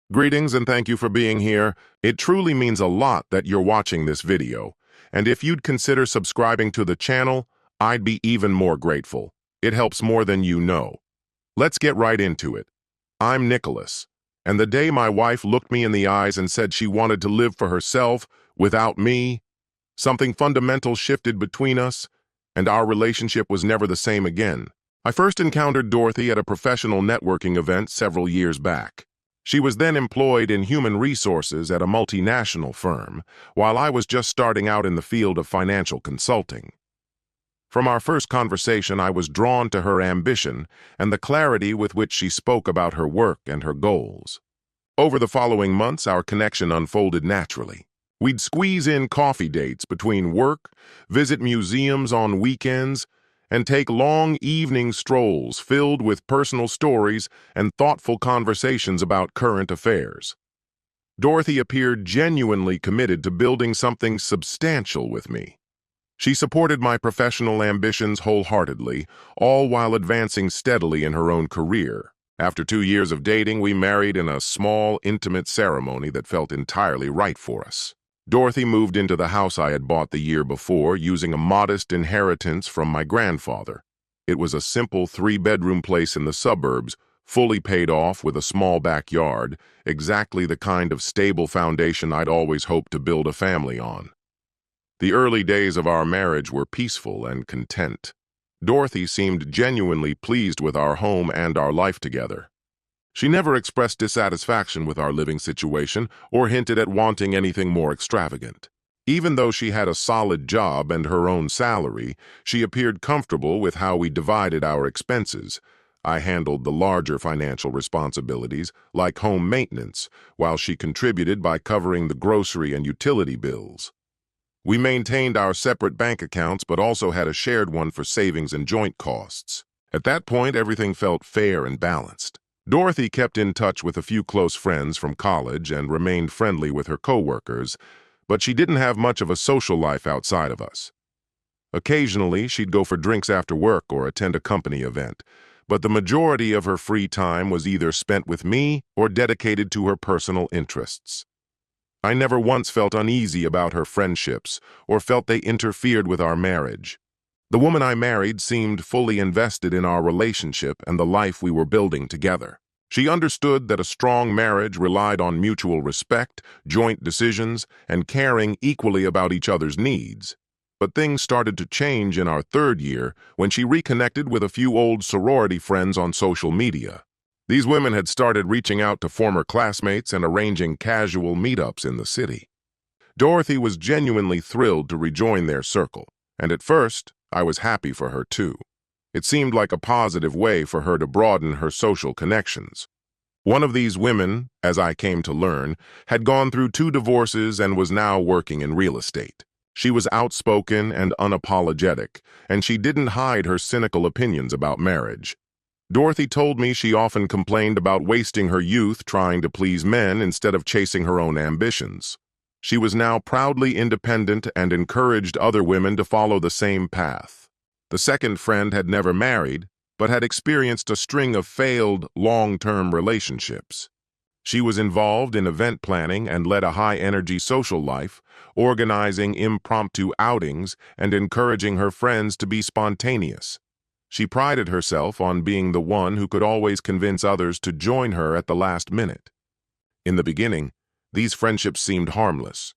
Greetings and thank you for being here. It truly means a lot that you're watching this video. And if you'd consider subscribing to the channel, I'd be even more grateful. It helps more than you know. Let's get right into it. I'm Nicholas, and the day my wife looked me in the eyes and said she wanted to live for herself without me, something fundamental shifted between us, and our relationship was never the same again. I first encountered Dorothy at a professional networking event several years back. She was then employed in human resources at a multinational firm, while I was just starting out in the field of financial consulting. From our first conversation, I was drawn to her ambition and the clarity with which she spoke about her work and her goals. Over the following months, our connection unfolded naturally. We'd squeeze in coffee dates between work, visit museums on weekends, and take long evening strolls filled with personal stories and thoughtful conversations about current affairs. Dorothy appeared genuinely committed to building something substantial with me. She supported my professional ambitions wholeheartedly, all while advancing steadily in her own career. After 2 years of dating, we married in a small, intimate ceremony that felt entirely right for us. Dorothy moved into the house I had bought the year before, using a modest inheritance from my grandfather. It was a simple 3-bedroom place in the suburbs, fully paid off with a small backyard, exactly the kind of stable foundation I'd always hoped to build a family on. The early days of our marriage were peaceful and content. Dorothy seemed genuinely pleased with our home and our life together. She never expressed dissatisfaction with our living situation or hinted at wanting anything more extravagant. Even though she had a solid job and her own salary, she appeared comfortable with how we divided our expenses. I handled the larger financial responsibilities, like home maintenance, while she contributed by covering the grocery and utility bills. We maintained our separate bank accounts but also had a shared one for savings and joint costs. At that point, everything felt fair and balanced. Dorothy kept in touch with a few close friends from college and remained friendly with her coworkers, but she didn't have much of a social life outside of us. Occasionally, she'd go for drinks after work or attend a company event, but the majority of her free time was either spent with me or dedicated to her personal interests. I never once felt uneasy about her friendships or felt they interfered with our marriage. The woman I married seemed fully invested in our relationship and the life we were building together. She understood that a strong marriage relied on mutual respect, joint decisions, and caring equally about each other's needs. But things started to change in our 3rd year when she reconnected with a few old sorority friends on social media. These women had started reaching out to former classmates and arranging casual meetups in the city. Dorothy was genuinely thrilled to rejoin their circle, and at first, I was happy for her too. It seemed like a positive way for her to broaden her social connections. One of these women, as I came to learn, had gone through 2 divorces and was now working in real estate. She was outspoken and unapologetic, and she didn't hide her cynical opinions about marriage. Dorothy told me she often complained about wasting her youth trying to please men instead of chasing her own ambitions. She was now proudly independent and encouraged other women to follow the same path. The second friend had never married, but had experienced a string of failed, long-term relationships. She was involved in event planning and led a high-energy social life, organizing impromptu outings and encouraging her friends to be spontaneous. She prided herself on being the one who could always convince others to join her at the last minute. In the beginning, these friendships seemed harmless.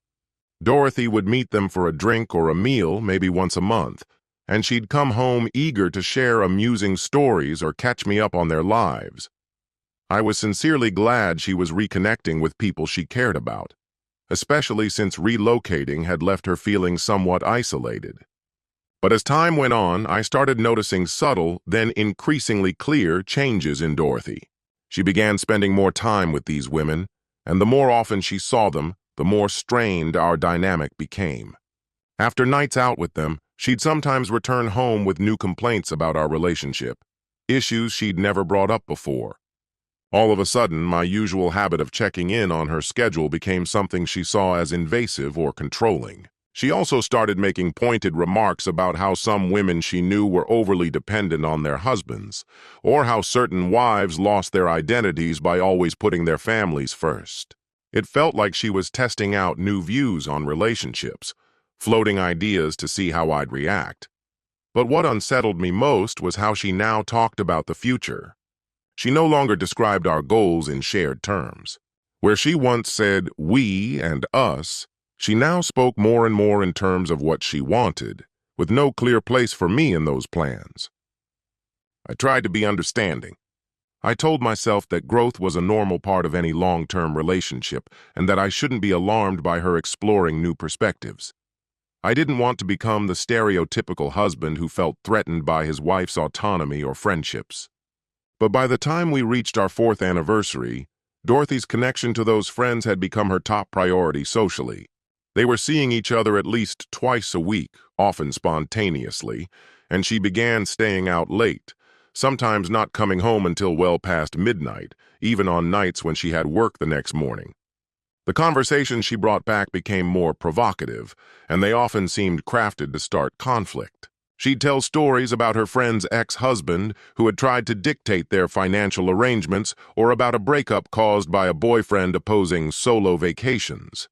Dorothy would meet them for a drink or a meal maybe once a month, and she'd come home eager to share amusing stories or catch me up on their lives. I was sincerely glad she was reconnecting with people she cared about, especially since relocating had left her feeling somewhat isolated. But as time went on, I started noticing subtle, then increasingly clear changes in Dorothy. She began spending more time with these women, and the more often she saw them, the more strained our dynamic became. After nights out with them, she'd sometimes return home with new complaints about our relationship, issues she'd never brought up before. All of a sudden, my usual habit of checking in on her schedule became something she saw as invasive or controlling. She also started making pointed remarks about how some women she knew were overly dependent on their husbands, or how certain wives lost their identities by always putting their families first. It felt like she was testing out new views on relationships, floating ideas to see how I'd react. But what unsettled me most was how she now talked about the future. She no longer described our goals in shared terms. Where she once said we and us, she now spoke more and more in terms of what she wanted, with no clear place for me in those plans. I tried to be understanding. I told myself that growth was a normal part of any long-term relationship and that I shouldn't be alarmed by her exploring new perspectives. I didn't want to become the stereotypical husband who felt threatened by his wife's autonomy or friendships. But by the time we reached our 4th anniversary, Dorothy's connection to those friends had become her top priority socially. They were seeing each other at least twice a week, often spontaneously, and she began staying out late, sometimes not coming home until well past midnight, even on nights when she had work the next morning. The conversations she brought back became more provocative, and they often seemed crafted to start conflict. She'd tell stories about her friend's ex-husband who had tried to dictate their financial arrangements, or about a breakup caused by a boyfriend opposing solo vacations.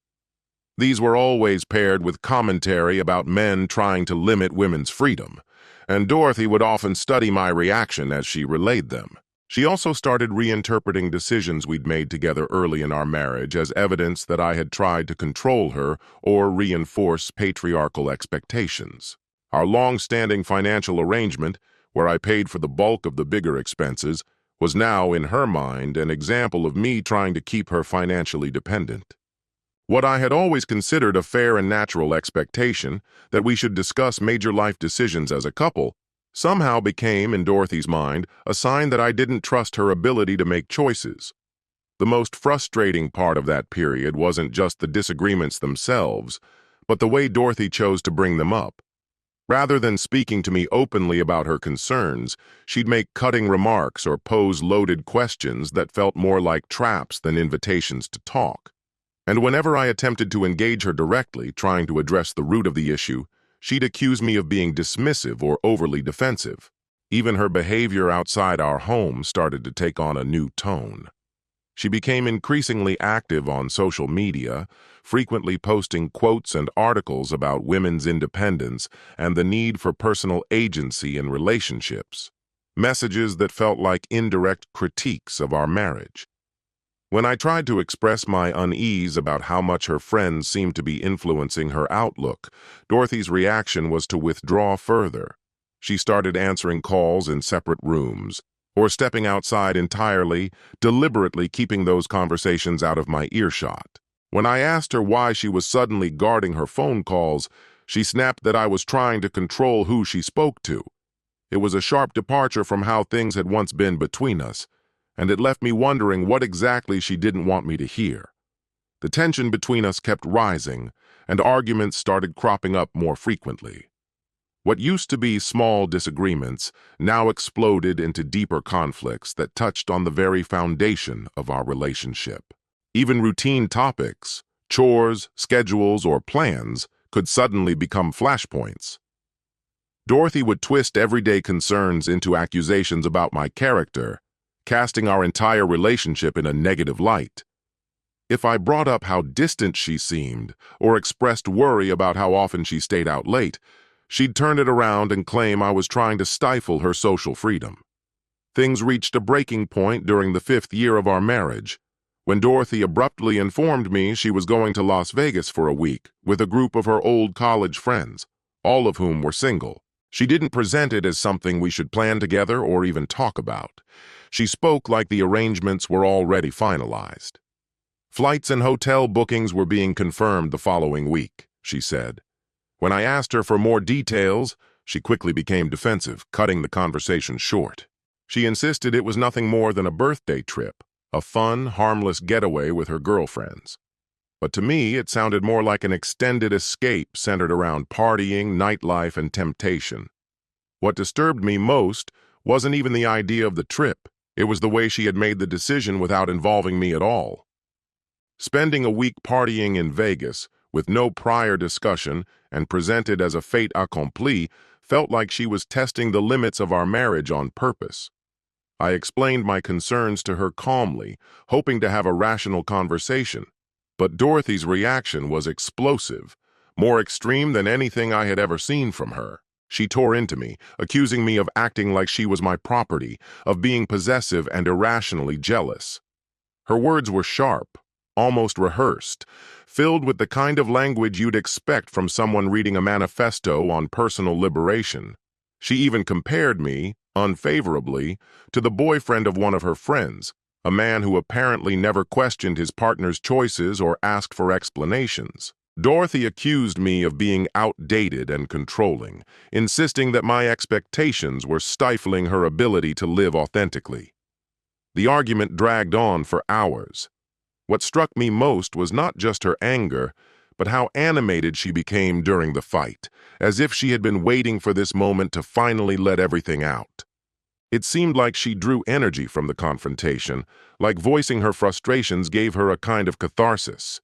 These were always paired with commentary about men trying to limit women's freedom, and Dorothy would often study my reaction as she relayed them. She also started reinterpreting decisions we'd made together early in our marriage as evidence that I had tried to control her or reinforce patriarchal expectations. Our long-standing financial arrangement, where I paid for the bulk of the bigger expenses, was now, in her mind, an example of me trying to keep her financially dependent. What I had always considered a fair and natural expectation, that we should discuss major life decisions as a couple, somehow became, in Dorothy's mind, a sign that I didn't trust her ability to make choices. The most frustrating part of that period wasn't just the disagreements themselves, but the way Dorothy chose to bring them up. Rather than speaking to me openly about her concerns, she'd make cutting remarks or pose loaded questions that felt more like traps than invitations to talk. And whenever I attempted to engage her directly, trying to address the root of the issue, she'd accuse me of being dismissive or overly defensive. Even her behavior outside our home started to take on a new tone. She became increasingly active on social media, frequently posting quotes and articles about women's independence and the need for personal agency in relationships, messages that felt like indirect critiques of our marriage. When I tried to express my unease about how much her friends seemed to be influencing her outlook, Dorothy's reaction was to withdraw further. She started answering calls in separate rooms, or stepping outside entirely, deliberately keeping those conversations out of my earshot. When I asked her why she was suddenly guarding her phone calls, she snapped that I was trying to control who she spoke to. It was a sharp departure from how things had once been between us, and it left me wondering what exactly she didn't want me to hear. The tension between us kept rising, and arguments started cropping up more frequently. What used to be small disagreements now exploded into deeper conflicts that touched on the very foundation of our relationship. Even routine topics, chores, schedules, or plans could suddenly become flashpoints. Dorothy would twist everyday concerns into accusations about my character, casting our entire relationship in a negative light. If I brought up how distant she seemed, or expressed worry about how often she stayed out late, she'd turn it around and claim I was trying to stifle her social freedom. Things reached a breaking point during the 5th year of our marriage, when Dorothy abruptly informed me she was going to Las Vegas for a week with a group of her old college friends, all of whom were single. She didn't present it as something we should plan together or even talk about. She spoke like the arrangements were already finalized. Flights and hotel bookings were being confirmed the following week, she said. When I asked her for more details, she quickly became defensive, cutting the conversation short. She insisted it was nothing more than a birthday trip, a fun, harmless getaway with her girlfriends. But to me, it sounded more like an extended escape centered around partying, nightlife, and temptation. What disturbed me most wasn't even the idea of the trip. It was the way she had made the decision without involving me at all. Spending a week partying in Vegas, with no prior discussion and presented as a fait accompli, felt like she was testing the limits of our marriage on purpose. I explained my concerns to her calmly, hoping to have a rational conversation. But Dorothy's reaction was explosive, more extreme than anything I had ever seen from her. She tore into me, accusing me of acting like she was my property, of being possessive and irrationally jealous. Her words were sharp, almost rehearsed, filled with the kind of language you'd expect from someone reading a manifesto on personal liberation. She even compared me, unfavorably, to the boyfriend of one of her friends, a man who apparently never questioned his partner's choices or asked for explanations. Dorothy accused me of being outdated and controlling, insisting that my expectations were stifling her ability to live authentically. The argument dragged on for hours. What struck me most was not just her anger, but how animated she became during the fight, as if she had been waiting for this moment to finally let everything out. It seemed like she drew energy from the confrontation, like voicing her frustrations gave her a kind of catharsis.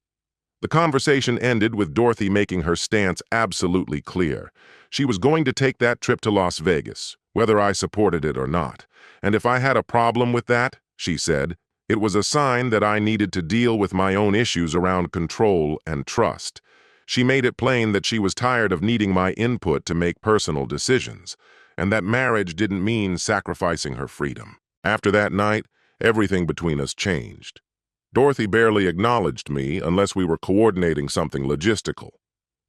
The conversation ended with Dorothy making her stance absolutely clear. She was going to take that trip to Las Vegas, whether I supported it or not. And if I had a problem with that, she said, it was a sign that I needed to deal with my own issues around control and trust. She made it plain that she was tired of needing my input to make personal decisions, and that marriage didn't mean sacrificing her freedom. After that night, everything between us changed. Dorothy barely acknowledged me unless we were coordinating something logistical.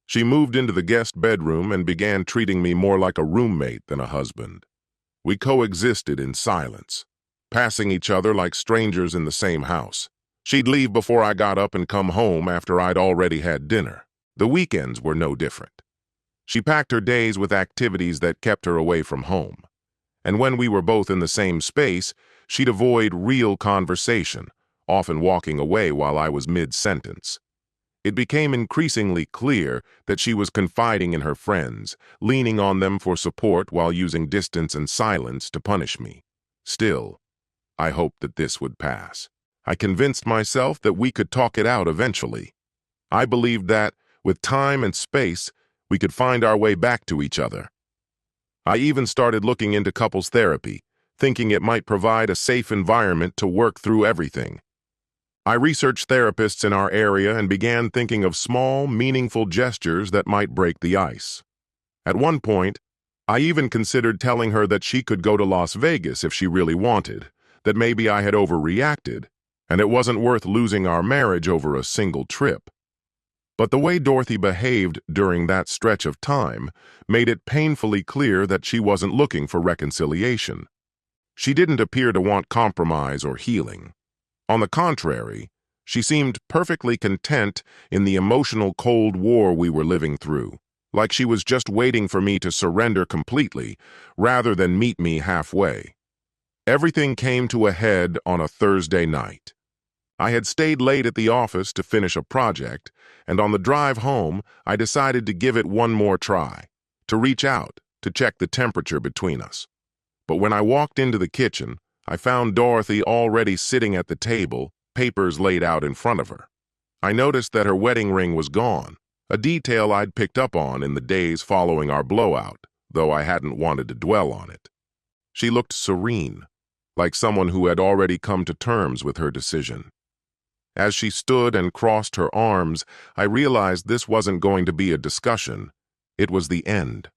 She moved into the guest bedroom and began treating me more like a roommate than a husband. We coexisted in silence, passing each other like strangers in the same house. She'd leave before I got up and come home after I'd already had dinner. The weekends were no different. She packed her days with activities that kept her away from home. And when we were both in the same space, she'd avoid real conversation, often walking away while I was mid-sentence. It became increasingly clear that she was confiding in her friends, leaning on them for support while using distance and silence to punish me. Still, I hoped that this would pass. I convinced myself that we could talk it out eventually. I believed that, with time and space, we could find our way back to each other. I even started looking into couples therapy, thinking it might provide a safe environment to work through everything. I researched therapists in our area and began thinking of small, meaningful gestures that might break the ice. At one point, I even considered telling her that she could go to Las Vegas if she really wanted, that maybe I had overreacted, and it wasn't worth losing our marriage over a single trip. But the way Dorothy behaved during that stretch of time made it painfully clear that she wasn't looking for reconciliation. She didn't appear to want compromise or healing. On the contrary, she seemed perfectly content in the emotional Cold War we were living through, like she was just waiting for me to surrender completely rather than meet me halfway. Everything came to a head on a Thursday night. I had stayed late at the office to finish a project, and on the drive home, I decided to give it one more try, to reach out, to check the temperature between us. But when I walked into the kitchen, I found Dorothy already sitting at the table, papers laid out in front of her. I noticed that her wedding ring was gone, a detail I'd picked up on in the days following our blowout, though I hadn't wanted to dwell on it. She looked serene, like someone who had already come to terms with her decision. As she stood and crossed her arms, I realized this wasn't going to be a discussion. It was the end.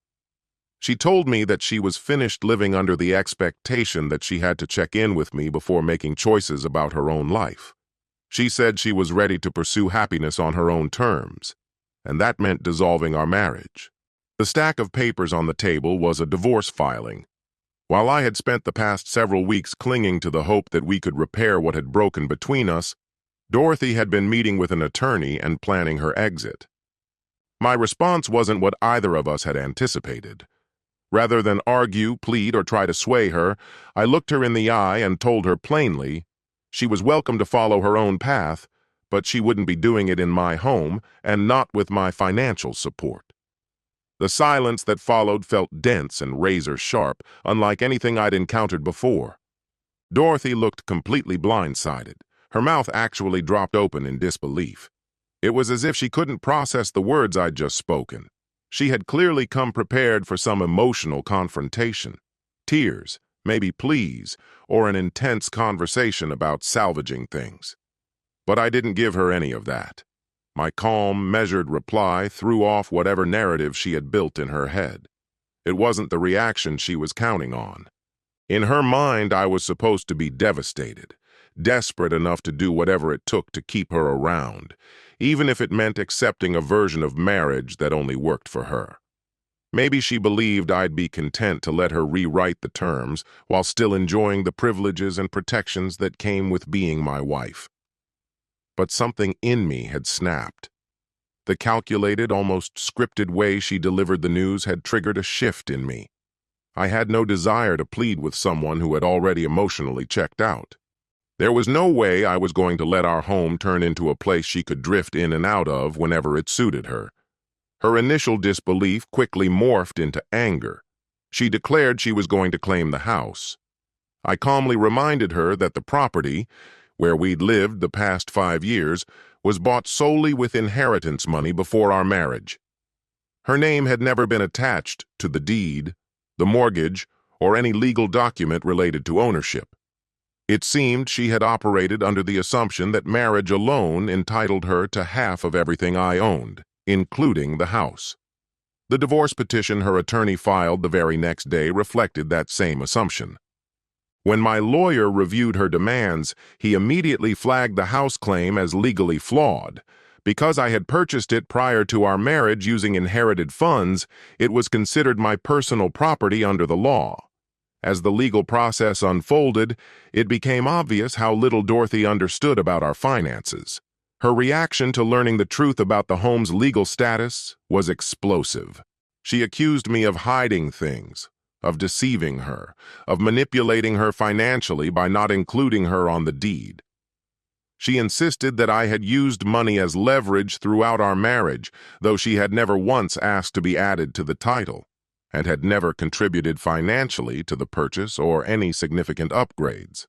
She told me that she was finished living under the expectation that she had to check in with me before making choices about her own life. She said she was ready to pursue happiness on her own terms, and that meant dissolving our marriage. The stack of papers on the table was a divorce filing. While I had spent the past several weeks clinging to the hope that we could repair what had broken between us, Dorothy had been meeting with an attorney and planning her exit. My response wasn't what either of us had anticipated. Rather than argue, plead, or try to sway her, I looked her in the eye and told her plainly she was welcome to follow her own path, but she wouldn't be doing it in my home and not with my financial support. The silence that followed felt dense and razor-sharp, unlike anything I'd encountered before. Dorothy looked completely blindsided. Her mouth actually dropped open in disbelief. It was as if she couldn't process the words I'd just spoken. She had clearly come prepared for some emotional confrontation. Tears, maybe pleas, or an intense conversation about salvaging things. But I didn't give her any of that. My calm, measured reply threw off whatever narrative she had built in her head. It wasn't the reaction she was counting on. In her mind, I was supposed to be devastated, desperate enough to do whatever it took to keep her around, even if it meant accepting a version of marriage that only worked for her. Maybe she believed I'd be content to let her rewrite the terms while still enjoying the privileges and protections that came with being my wife. But something in me had snapped. The calculated, almost scripted way she delivered the news had triggered a shift in me. I had no desire to plead with someone who had already emotionally checked out. There was no way I was going to let our home turn into a place she could drift in and out of whenever it suited her. Her initial disbelief quickly morphed into anger. She declared she was going to claim the house. I calmly reminded her that the property, where we'd lived the past 5 years, was bought solely with inheritance money before our marriage. Her name had never been attached to the deed, the mortgage, or any legal document related to ownership. It seemed she had operated under the assumption that marriage alone entitled her to half of everything I owned, including the house. The divorce petition her attorney filed the very next day reflected that same assumption. When my lawyer reviewed her demands, he immediately flagged the house claim as legally flawed. Because I had purchased it prior to our marriage using inherited funds, it was considered my personal property under the law. As the legal process unfolded, it became obvious how little Dorothy understood about our finances. Her reaction to learning the truth about the home's legal status was explosive. She accused me of hiding things, of deceiving her, of manipulating her financially by not including her on the deed. She insisted that I had used money as leverage throughout our marriage, though she had never once asked to be added to the title, and had never contributed financially to the purchase or any significant upgrades.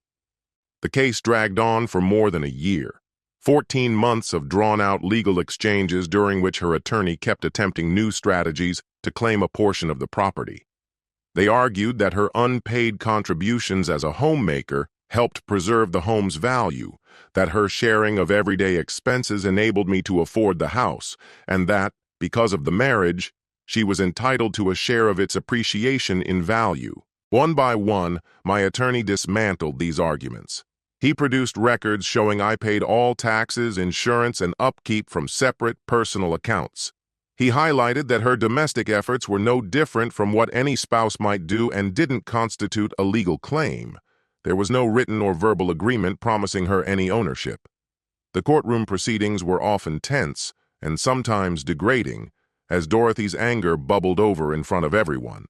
The case dragged on for more than a year, 14 months of drawn-out legal exchanges during which her attorney kept attempting new strategies to claim a portion of the property. They argued that her unpaid contributions as a homemaker helped preserve the home's value, that her sharing of everyday expenses enabled me to afford the house, and that, because of the marriage, she was entitled to a share of its appreciation in value. One by one, my attorney dismantled these arguments. He produced records showing I paid all taxes, insurance, and upkeep from separate personal accounts. He highlighted that her domestic efforts were no different from what any spouse might do and didn't constitute a legal claim. There was no written or verbal agreement promising her any ownership. The courtroom proceedings were often tense and sometimes degrading, as Dorothy's anger bubbled over in front of everyone.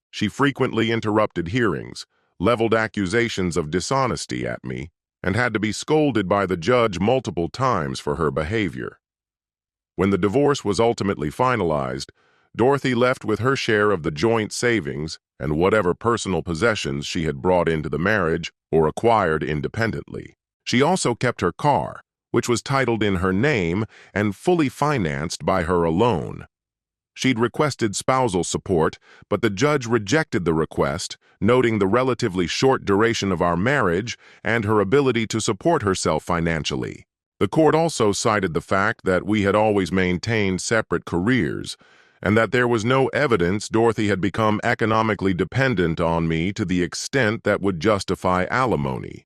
She frequently interrupted hearings, leveled accusations of dishonesty at me, and had to be scolded by the judge multiple times for her behavior. When the divorce was ultimately finalized, Dorothy left with her share of the joint savings and whatever personal possessions she had brought into the marriage or acquired independently. She also kept her car, which was titled in her name and fully financed by her alone. She'd requested spousal support, but the judge rejected the request, noting the relatively short duration of our marriage and her ability to support herself financially. The court also cited the fact that we had always maintained separate careers, and that there was no evidence Dorothy had become economically dependent on me to the extent that would justify alimony.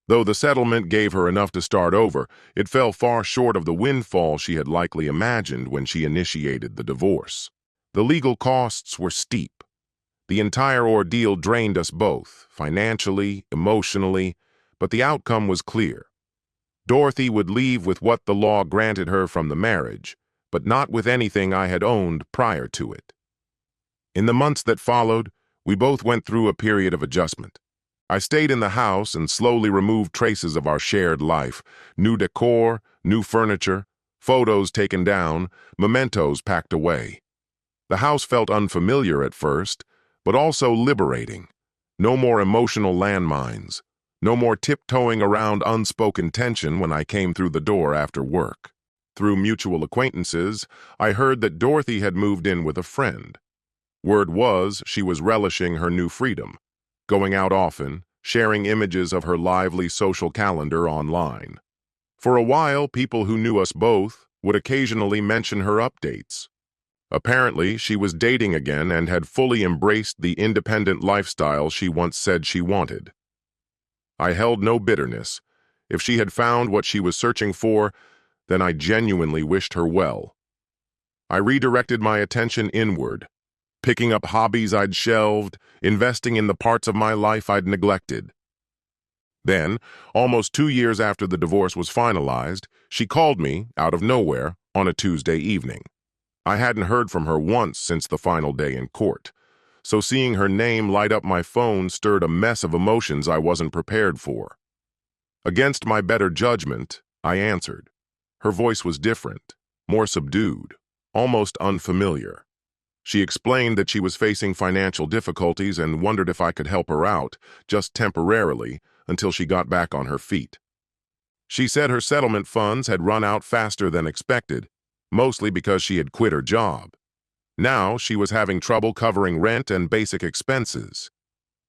Though the settlement gave her enough to start over, it fell far short of the windfall she had likely imagined when she initiated the divorce. The legal costs were steep. The entire ordeal drained us both, financially, emotionally, but the outcome was clear. Dorothy would leave with what the law granted her from the marriage, but not with anything I had owned prior to it. In the months that followed, we both went through a period of adjustment. I stayed in the house and slowly removed traces of our shared life: new decor, new furniture, photos taken down, mementos packed away. The house felt unfamiliar at first, but also liberating. No more emotional landmines. No more tiptoeing around unspoken tension when I came through the door after work. Through mutual acquaintances, I heard that Dorothy had moved in with a friend. Word was she was relishing her new freedom, going out often, sharing images of her lively social calendar online. For a while, people who knew us both would occasionally mention her updates. Apparently, she was dating again and had fully embraced the independent lifestyle she once said she wanted. I held no bitterness. If she had found what she was searching for, then I genuinely wished her well. I redirected my attention inward, picking up hobbies I'd shelved, investing in the parts of my life I'd neglected. Then, almost 2 years after the divorce was finalized, she called me, out of nowhere, on a Tuesday evening. I hadn't heard from her once since the final day in court, so seeing her name light up my phone stirred a mess of emotions I wasn't prepared for. Against my better judgment, I answered. Her voice was different, more subdued, almost unfamiliar. She explained that she was facing financial difficulties and wondered if I could help her out, just temporarily, until she got back on her feet. She said her settlement funds had run out faster than expected, mostly because she had quit her job. Now she was having trouble covering rent and basic expenses.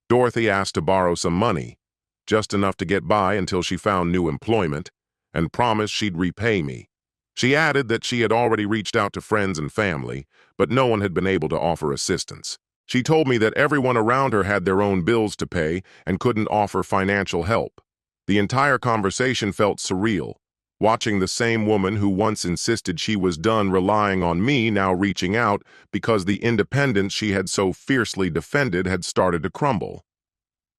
Dorothy asked to borrow some money, just enough to get by until she found new employment, and promised she'd repay me. She added that she had already reached out to friends and family, but no one had been able to offer assistance. She told me that everyone around her had their own bills to pay and couldn't offer financial help. The entire conversation felt surreal, watching the same woman who once insisted she was done relying on me now reaching out because the independence she had so fiercely defended had started to crumble.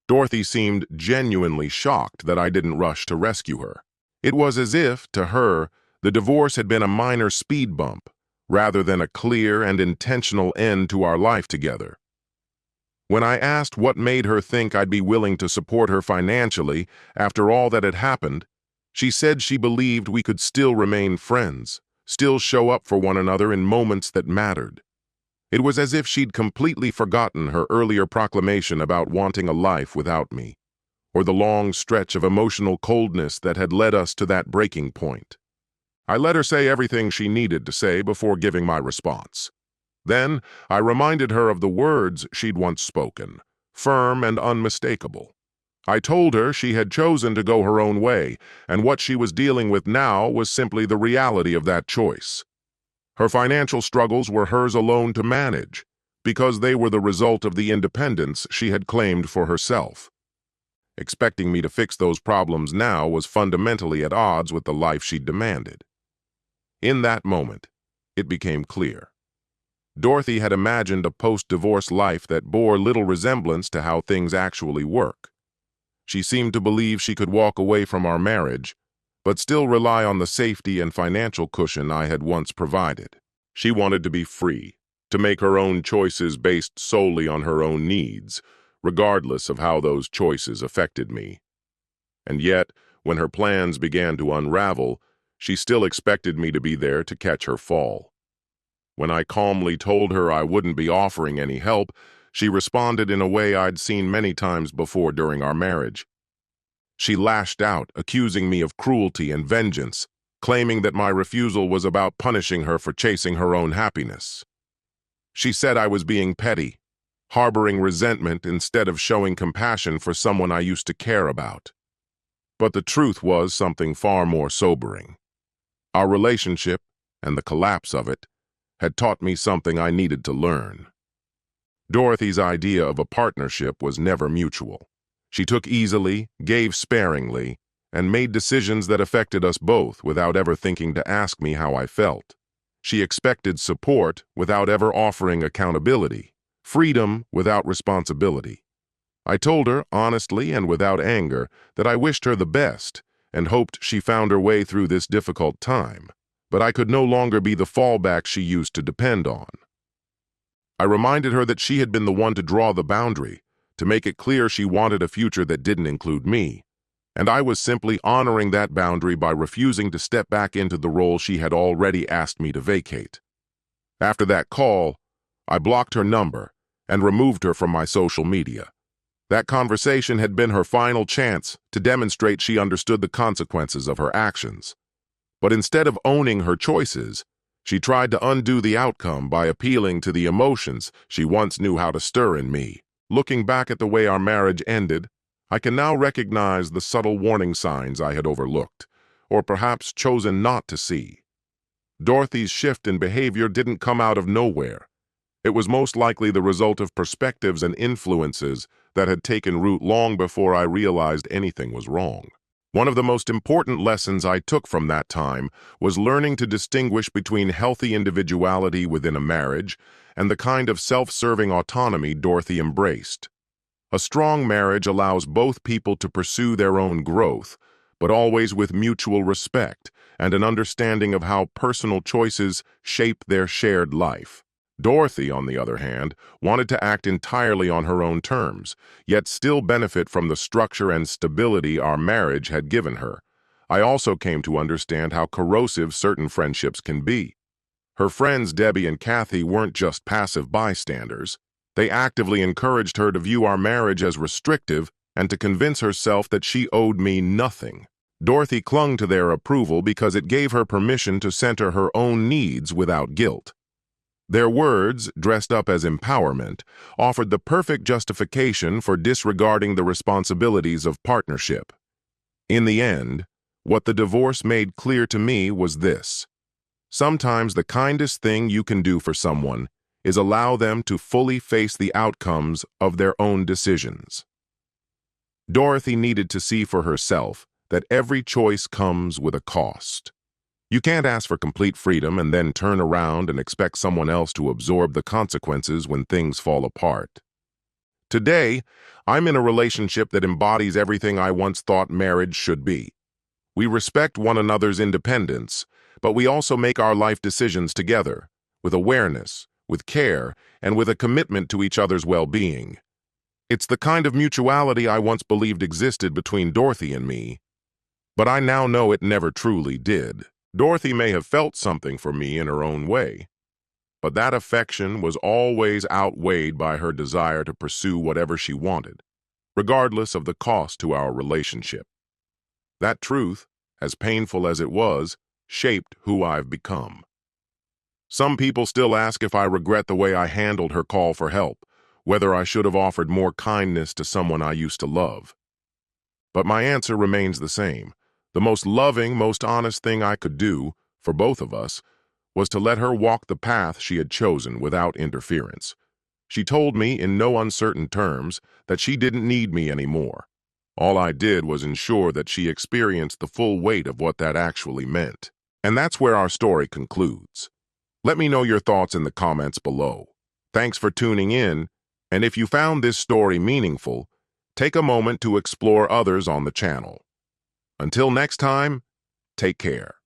Dorothy seemed genuinely shocked that I didn't rush to rescue her. It was as if, to her, the divorce had been a minor speed bump, rather than a clear and intentional end to our life together. When I asked what made her think I'd be willing to support her financially after all that had happened, she said she believed we could still remain friends, still show up for one another in moments that mattered. It was as if she'd completely forgotten her earlier proclamation about wanting a life without me, or the long stretch of emotional coldness that had led us to that breaking point. I let her say everything she needed to say before giving my response. Then I reminded her of the words she'd once spoken, firm and unmistakable. I told her she had chosen to go her own way, and what she was dealing with now was simply the reality of that choice. Her financial struggles were hers alone to manage, because they were the result of the independence she had claimed for herself. Expecting me to fix those problems now was fundamentally at odds with the life she'd demanded. In that moment, it became clear. Dorothy had imagined a post-divorce life that bore little resemblance to how things actually work. She seemed to believe she could walk away from our marriage, but still rely on the safety and financial cushion I had once provided. She wanted to be free, to make her own choices based solely on her own needs, regardless of how those choices affected me. And yet, when her plans began to unravel, she still expected me to be there to catch her fall. When I calmly told her I wouldn't be offering any help, she responded in a way I'd seen many times before during our marriage. She lashed out, accusing me of cruelty and vengeance, claiming that my refusal was about punishing her for chasing her own happiness. She said I was being petty, harboring resentment instead of showing compassion for someone I used to care about. But the truth was something far more sobering. Our relationship, and the collapse of it, had taught me something I needed to learn. Dorothy's idea of a partnership was never mutual. She took easily, gave sparingly, and made decisions that affected us both without ever thinking to ask me how I felt. She expected support without ever offering accountability, freedom without responsibility. I told her, honestly and without anger, that I wished her the best and hoped she found her way through this difficult time, but I could no longer be the fallback she used to depend on. I reminded her that she had been the one to draw the boundary, to make it clear she wanted a future that didn't include me, and I was simply honoring that boundary by refusing to step back into the role she had already asked me to vacate. After that call, I blocked her number and removed her from my social media. That conversation had been her final chance to demonstrate she understood the consequences of her actions. But instead of owning her choices, she tried to undo the outcome by appealing to the emotions she once knew how to stir in me. Looking back at the way our marriage ended, I can now recognize the subtle warning signs I had overlooked, or perhaps chosen not to see. Dorothy's shift in behavior didn't come out of nowhere. It was most likely the result of perspectives and influences that had taken root long before I realized anything was wrong. One of the most important lessons I took from that time was learning to distinguish between healthy individuality within a marriage and the kind of self-serving autonomy Dorothy embraced. A strong marriage allows both people to pursue their own growth, but always with mutual respect and an understanding of how personal choices shape their shared life. Dorothy, on the other hand, wanted to act entirely on her own terms, yet still benefit from the structure and stability our marriage had given her. I also came to understand how corrosive certain friendships can be. Her friends Debbie and Kathy weren't just passive bystanders. They actively encouraged her to view our marriage as restrictive and to convince herself that she owed me nothing. Dorothy clung to their approval because it gave her permission to center her own needs without guilt. Their words, dressed up as empowerment, offered the perfect justification for disregarding the responsibilities of partnership. In the end, what the divorce made clear to me was this: sometimes the kindest thing you can do for someone is allow them to fully face the outcomes of their own decisions. Dorothy needed to see for herself that every choice comes with a cost. You can't ask for complete freedom and then turn around and expect someone else to absorb the consequences when things fall apart. Today, I'm in a relationship that embodies everything I once thought marriage should be. We respect one another's independence, but we also make our life decisions together, with awareness, with care, and with a commitment to each other's well-being. It's the kind of mutuality I once believed existed between Dorothy and me, but I now know it never truly did. Dorothy may have felt something for me in her own way, but that affection was always outweighed by her desire to pursue whatever she wanted, regardless of the cost to our relationship. That truth, as painful as it was, shaped who I've become. Some people still ask if I regret the way I handled her call for help, whether I should have offered more kindness to someone I used to love. But my answer remains the same. The most loving, most honest thing I could do, for both of us, was to let her walk the path she had chosen without interference. She told me in no uncertain terms that she didn't need me anymore. All I did was ensure that she experienced the full weight of what that actually meant. And that's where our story concludes. Let me know your thoughts in the comments below. Thanks for tuning in, and if you found this story meaningful, take a moment to explore others on the channel. Until next time, take care.